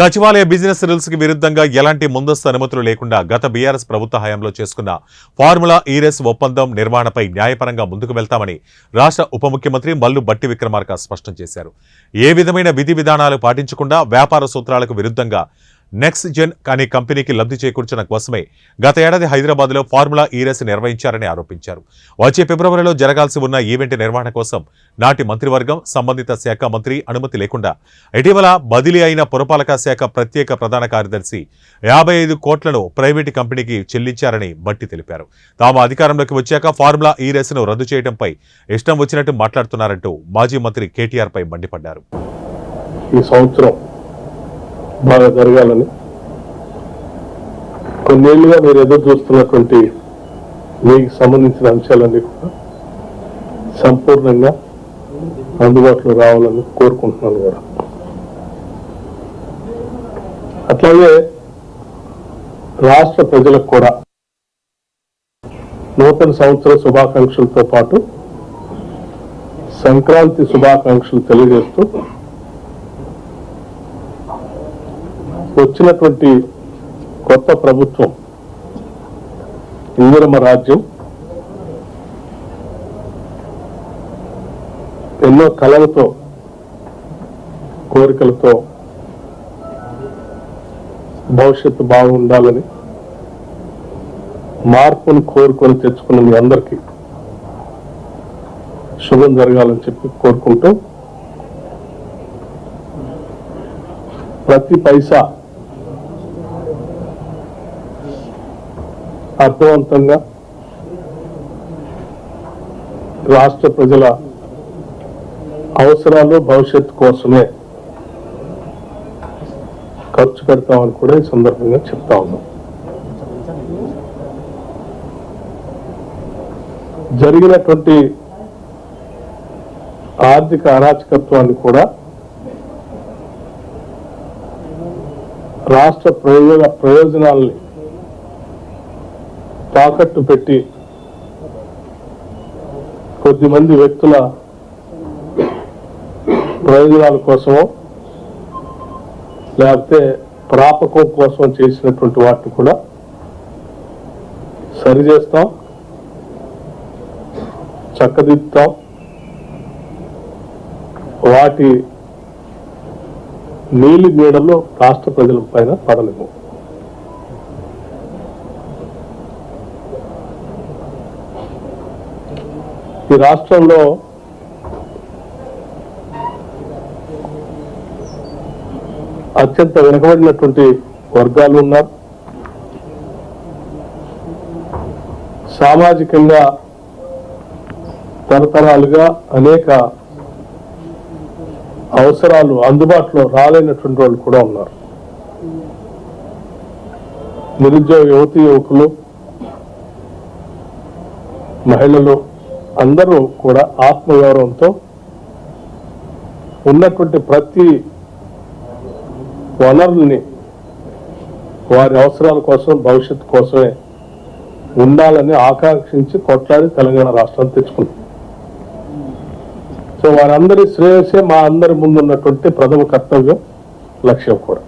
సచివాలయ business rules కి విరుద్ధంగా ఎలాంటి ముందస్తు అనుమతులు లేకుండా గత బీఆర్ఎస్ ప్రభుత్వ హయాంలో చేసుకున్న ఫార్ములా ఈరెస్ ఒప్పందం నిర్వహణపై న్యాయపరంగా ముందుకు వెళ్తామని రాష్ట్ర ఉప ముఖ్యమంత్రి మల్లు భట్టి విక్రమార్క స్పష్టం చేశారు. ఏ విధమైన విధి విధానాలు పాటించకుండా వ్యాపార సూత్రాలకు విరుద్ధంగా నెక్స్ట్ జెన్ అనే కంపెనీకి లబ్ధి చేకూర్చడం కోసమే గత ఏడాది హైదరాబాద్లో ఫార్ములా ఈరెస్ నిర్వహించారని ఆరోపించారు. వచ్చే ఫిబ్రవరిలో జరగాల్సి ఉన్న ఈవెంట్ నిర్వహణ కోసం నాటి మంత్రివర్గం సంబంధిత శాఖ మంత్రి అనుమతి లేకుండా ఇటీవల బదిలీ అయిన పురపాలక శాఖ ప్రత్యేక ప్రధాన కార్యదర్శి 55 కోట్లను ప్రైవేటు కంపెనీకి చెల్లించారని భట్టి తెలిపారు. తాము అధికారంలోకి వచ్చాక ఫార్ములా ఈరెస్ను రద్దు చేయడంపై ఇష్టం వచ్చినట్టు మాట్లాడుతున్నారంటూ మాజీ మంత్రి కేటీఆర్ పై మండిపడ్డారు. ఈ సంవత్సరం బాగా జరగాలని కొన్నేళ్లుగా మీరు ఎదురు చూస్తున్నటువంటి మీకు సంబంధించిన అంశాలన్నీ కూడా సంపూర్ణంగా అందుబాటులో రావాలని కోరుకుంటున్నాను కూడా. అట్లాగే రాష్ట్ర ప్రజలకు కూడా నూతన సంవత్సర శుభాకాంక్షలతో పాటు సంక్రాంతి శుభాకాంక్షలు తెలియజేస్తూ వచ్చినటువంటి కొత్త ప్రభుత్వం ఇందిరమ్మ రాజ్యం ఎన్నో కళలతో కోరికలతో భవిష్యత్తు బాగుండాలని మార్పును కోరుకొని తెచ్చుకున్న మీ అందరికీ శుభం జరగాలని చెప్పి కోరుకుంటూ ప్రతి పైసా అర్థవంతంగా రాష్ట్ర ప్రజల అవసరాలు భవిష్యత్తు కోసమే ఖర్చు పెడతామని కూడా ఈ సందర్భంగా చెప్తా ఉన్నాం. జరిగినటువంటి ఆర్థిక అరాచకత్వాన్ని కూడా రాష్ట్ర ప్రయోజనాల్ని తాకట్టు పెట్టి కొద్దిమంది వ్యక్తుల ప్రయోజనాల కోసమో లేకపోతే ప్రాపకం కోసం చేసినటువంటి వాటిని కూడా సరిచేస్తాం, చక్కదిద్దుతాం. వాటి నీలి నీడలో రాష్ట్ర ప్రజల పైన పడలేము. ఈ రాష్ట్రంలో అత్యంత వెనుకబడినటువంటి వర్గాలు ఉన్నారు. సామాజికంగా తరతరాలుగా అనేక అవసరాలు అందుబాటులో రాలేనటువంటి వాళ్ళు కూడా ఉన్నారు. నిరుద్యోగ యువతీ యువకులు, మహిళలు అందరూ కూడా ఆత్మగౌరవంతో ఉన్నటువంటి ప్రతి వనరుల్ని వారి అవసరాల కోసం భవిష్యత్తు కోసమే ఉండాలని ఆకాంక్షించి కొట్లాడి తెలంగాణ రాష్ట్రాన్ని తెచ్చుకున్నాం. సో వారందరి శ్రేయస్సే మా అందరి ముందున్నటువంటి ప్రథమ కర్తవ్యం, లక్ష్యం కూడా.